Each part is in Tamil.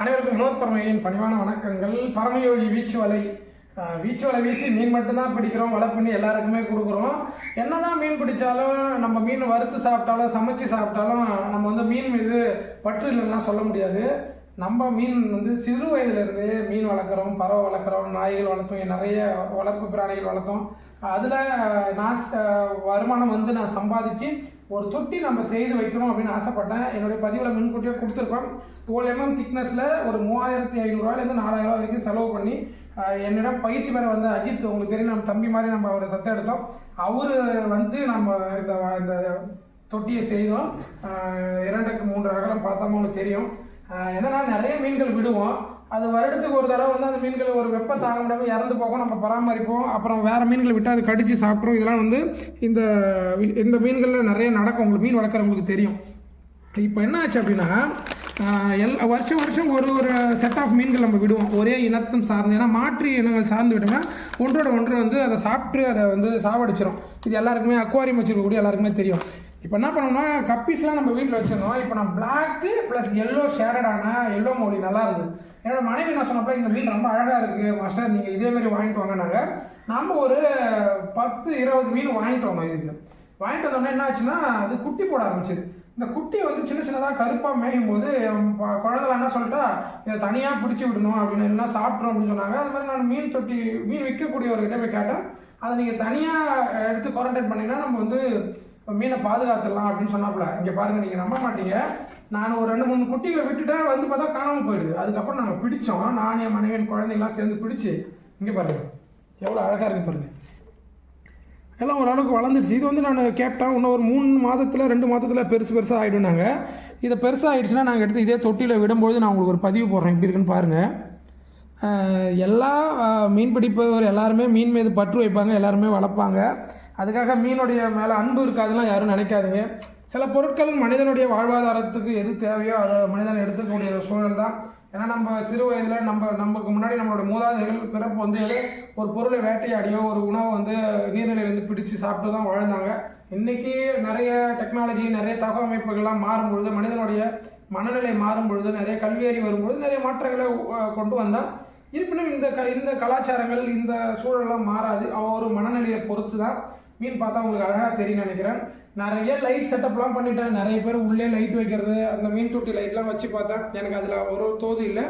அனைவருக்கும் வினோத் பரமையின் பணிவான வணக்கங்கள். பரமயோகி வீச்சு வலை வீசி மீன் மட்டும்தான் பிடிக்கிறோம், வலை பண்ணி எல்லாருக்குமே கொடுக்குறோம். என்னதான் மீன் பிடிச்சாலும் நம்ம மீன் வறுத்து சாப்பிட்டாலும் சமைச்சு சாப்பிட்டாலும் நம்ம வந்து மீன் மீது பற்று இல்லைன்னா சொல்ல முடியாது. நம்ம மீன் வந்து சிறு வயதுலேருந்து மீன் வளர்க்குறோம், பறவை வளர்க்குறோம், நாய்கள் வளர்த்தோம், நிறைய வளர்ப்பு பிராணிகள் வளர்த்தோம். அதில் நான் வருமானம் வந்து நான் சம்பாதிச்சு ஒரு தொட்டி நம்ம செய்து வைக்கணும் அப்படின்னு ஆசைப்பட்டேன். என்னுடைய பதிவில் முன்கூட்டியே கொடுத்துருக்கோம். 12 mm திக்னஸில் ஒரு 3500 4000 வரைக்கும் செலவு பண்ணி என்னிடம் பயிற்சி பெற வந்த அஜித், உங்களுக்கு தெரியும், நம்ம தம்பி மாதிரி நம்ம அவரை தத்தெடுத்தோம். அவர் வந்து நம்ம இந்த தொட்டியை செய்தோம். 2க்கு 3 அகலம் பார்த்தோம்னா உங்களுக்கு தெரியும். என்னன்னா நிறைய மீன்கள் விடுவோம். அது வருடத்துக்கு ஒரு தடவை வந்து அந்த மீன்கள் ஒரு வெப்பம் தாங்க முடியாமல் இறந்து போகும், நம்ம பராமரிப்போம். அப்புறம் வேறு மீன்களை விட்டு அது கடித்து சாப்பிட்றோம். இதெல்லாம் வந்து இந்த மீன்களில் நிறைய நடக்கும். உங்களுக்கு மீன் வளர்க்குறவங்களுக்கு தெரியும். இப்போ என்ன ஆச்சு அப்படின்னா, வருஷம் ஒரு செட் ஆஃப் மீன்கள் நம்ம விடுவோம், ஒரே இனத்தம் சார்ந்து. ஏன்னா மாற்று இனங்கள் சார்ந்து விட்டோம்னா ஒன்றோட ஒன்று வந்து அதை சாப்பிட்டு அதை வந்து சாவடிச்சிடும். இது எல்லாருக்குமே, அக்வாரியம் வச்சுருக்கக்கூடிய எல்லாருக்குமே தெரியும். இப்போ என்ன பண்ணோம்னா, கப்பீஸ்லாம் நம்ம வீட்டில் வச்சுருந்தோம். இப்போ நான் பிளாக்கு ப்ளஸ் எல்லோ ஷேடடான எல்லோ மௌலி நல்லா இருந்தது. என்னோட மனைவி என்ன சொன்னப்போ, இந்த மீன் ரொம்ப அழகாக இருக்குது மாஸ்டர், நீங்கள் இதேமாரி வாங்கிட்டு வாங்கினாங்க. நம்ம ஒரு 10-20 மீன் வாங்கிட்டு வந்தோம். இதுக்கு வாங்கிட்டு வந்தோம்னா என்ன ஆச்சுன்னா, அது குட்டி போட ஆரம்பிச்சிது. இந்த குட்டியை வந்து சின்ன சின்னதாக கருப்பாக மேயும் போது குழந்தைலாம் என்ன சொல்லிட்டா, இதை தனியாக பிடிச்சி விடணும் அப்படின்னு, எல்லாம் சாப்பிட்றோம் அப்படின்னு சொன்னாங்க. அது மாதிரி நான் மீன் விற்கக்கூடியவர்கிட்ட போய் கேட்டேன், அதை நீங்கள் தனியாக எடுத்து குவாரண்டைன் பண்ணிங்கன்னா நம்ம வந்து மீனை பாதுகாத்துடலாம் அப்படின்னு சொன்னாப்புல. இங்கே பாருங்கள், நீங்கள் நம்ப மாட்டீங்க, நான் ஒரு 2-3 குட்டிகளை விட்டுட்டேன், வந்து பார்த்தா காணாமல் போயிடுது. அதுக்கப்புறம் நாங்கள் பிடிச்சோம், நான் என் மனைவி என் குழந்தைங்களாம் சேர்ந்து பிடிச்சி. இங்கே பாருங்கள் எவ்வளோ அழகாக இருக்குது பாருங்கள். எல்லாம் ஓரளவுக்கு வளர்ந்துடுச்சு. இது வந்து நான் கேப்டேன், இன்னும் ஒரு 3 மாதத்தில் 2 மாதத்தில் பெருசாக ஆகிடும். நாங்கள் இதை பெருசாக ஆகிடுச்சுன்னா நாங்கள் எடுத்து இதே தொட்டியில் விடும்போது நான் உங்களுக்கு ஒரு பதிவு போடுறேன், எப்படி இருக்குன்னு பாருங்கள். எல்லா மீன் பிடிப்பவர் எல்லாருமே மீன் மீது பற்று வைப்பாங்க, எல்லாருமே வளர்ப்பாங்க. அதுக்காக மீனுடைய மேலே அன்பு இருக்காதுலாம் யாரும் நினைக்காதீங்க. சில பொருட்கள் மனிதனுடைய வாழ்வாதாரத்துக்கு எது தேவையோ அதை மனிதன் எடுத்துக்கூடிய சூழல் தான். ஏன்னா நம்ம சிறு வயதில் நமக்கு முன்னாடி நம்மளோட மூதாதைகள் பிறப்பு வந்து ஒரு பொருளை வேட்டையாடியோ ஒரு உணவை வந்து நீர்நிலையிலேருந்து பிடிச்சி சாப்பிட்டு தான் வாழ்ந்தாங்க. இன்றைக்கி நிறைய டெக்னாலஜி, நிறைய தகவல் அமைப்புகள்லாம் மாறும்பொழுது, மனிதனுடைய மனநிலை மாறும்பொழுது, நிறைய கல்வியறி வரும்பொழுது நிறைய மாற்றங்களை கொண்டு வந்தால், இருப்பினும் இந்த கலாச்சாரங்கள், இந்த சூழலாம் மாறாது. ஒரு மனநிலையை பொறுத்து தான். மீன் பார்த்தா உங்களுக்கு அழகாக தெரியும்னு நினைக்கிறேன். நிறைய லைட் செட்டப்லாம் பண்ணிட்டேன். நிறைய பேர் உள்ளே லைட் வைக்கிறது, அந்த மீன் தொட்டி லைட்லாம் வச்சு பார்த்தேன். எனக்கு அதில் ஒரு தோது இல்லை.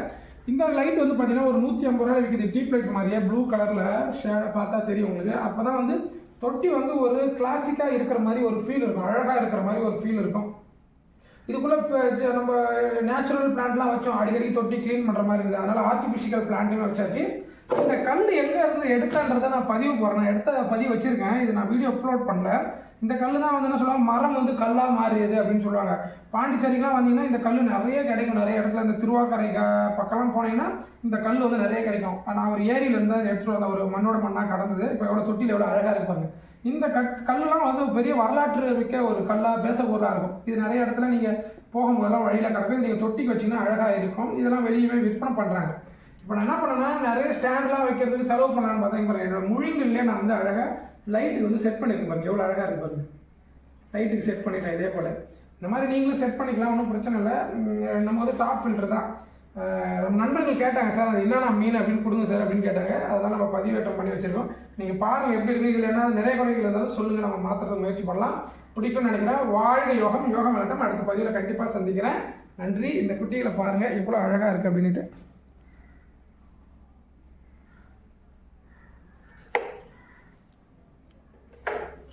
இந்த லைட் வந்து பார்த்தீங்கன்னா ஒரு 150 ரூபாய் விற்கிது. டீப் லைட் மாதிரியே ப்ளூ கலரில் பார்த்தா தெரியும் உங்களுக்கு. அப்போ தான் வந்து தொட்டி வந்து ஒரு கிளாசிக்காக இருக்கிற மாதிரி ஒரு ஃபீல் இருக்கும், அழகாக இருக்கிற மாதிரி ஒரு ஃபீல் இருக்கும். இதுக்குள்ளே நம்ம நேச்சுரல் பிளான்ட்லாம் வச்சோம், அடிக்கடி தொட்டி க்ளீன் பண்ணுற மாதிரி இருக்குது. அதனால் ஆர்டிஃபிஷியல் பிளான்ட்டுமே வச்சாச்சு. இந்த கல் எங்கே இருந்து எடுத்தான்றதை நான் பதிவு போடுறேன். நான் எடுத்த பதிவு வச்சுருக்கேன், இது நான் வீடியோ அப்லோட் பண்ணல. இந்த கல் தான் வந்து என்ன சொல்லுவாங்க, மரம் வந்து கல்லாக மாறியது அப்படின்னு சொல்லுவாங்க. பாண்டிச்சேரிக்கெலாம் வந்தீங்கன்னா இந்த கல் நிறைய கிடைக்கும். நிறைய இடத்துல இந்த திருவாக்கரை பக்கம்லாம் போனீங்கன்னா இந்த கல் வந்து நிறைய கிடைக்கும். நான் ஒரு ஏரியிலேருந்து அதை எடுத்துகிட்டு வந்த ஒரு மண்ணாக கடந்தது. இப்போ எவ்வளோ தொட்டியில் எவ்வளோ அழகாக இருப்பாங்க. இந்த கல்லாம் வந்து பெரிய வரலாற்று மிக்க ஒரு கல்லாக பேச பொருளாக இருக்கும். இது நிறைய இடத்துல நீங்கள் போகும்போதெல்லாம் வழியில் கிடக்கும். நீங்கள் தொட்டிக்கு வச்சிங்கன்னா அழகாக இருக்கும். இதெல்லாம் வெளியே விற்பனை பண்ணுறாங்க. இப்போ நான் என்ன பண்ணேன்னா, நிறைய ஸ்டாண்ட்லாம் வைக்கிறதுக்கு செலவு பண்ணலான்னு பார்த்தீங்க பாருங்கள். என்னோடய முழிங்கள்லேயே நான் வந்து அழகாக லைட்டுக்கு வந்து செட் பண்ணியிருக்கேன் பாருங்கள், எவ்வளோ அழகாக இருக்கு பாருங்கள். லைட்டுக்கு செட் பண்ணிட்டேன். இதே போல் இந்த மாதிரி நீங்களும் செட் பண்ணிக்கலாம், ஒன்றும் பிரச்சனை இல்லை. நம்ம வந்து டாப் ஃபில்டர் தான். நண்பர்கள் கேட்டாங்க, சார் அது என்னென்ன மீன் அப்படின்னு கொடுங்க சார் அப்படின்னு கேட்டாங்க. அதெல்லாம் நம்ம பதிவேற்றம் பண்ணி வச்சுருக்கோம். நீங்கள் பாருங்கள் எப்படி இருக்குது. இதில் என்ன நிறைய குறைகள் இருந்தாலும் சொல்லுங்கள், நம்ம மாற்றுறதுக்கு முயற்சி பண்ணலாம். பிடிக்கும்னு நினைக்கிறேன். வாழ்க யோகம், யோகம் விளக்கம் அடுத்த பதிவில் கண்டிப்பாக சந்திக்கிறேன். நன்றி. இந்த குட்டிகளை பாருங்கள் எவ்வளோ அழகாக இருக்குது அப்படின்ட்டு.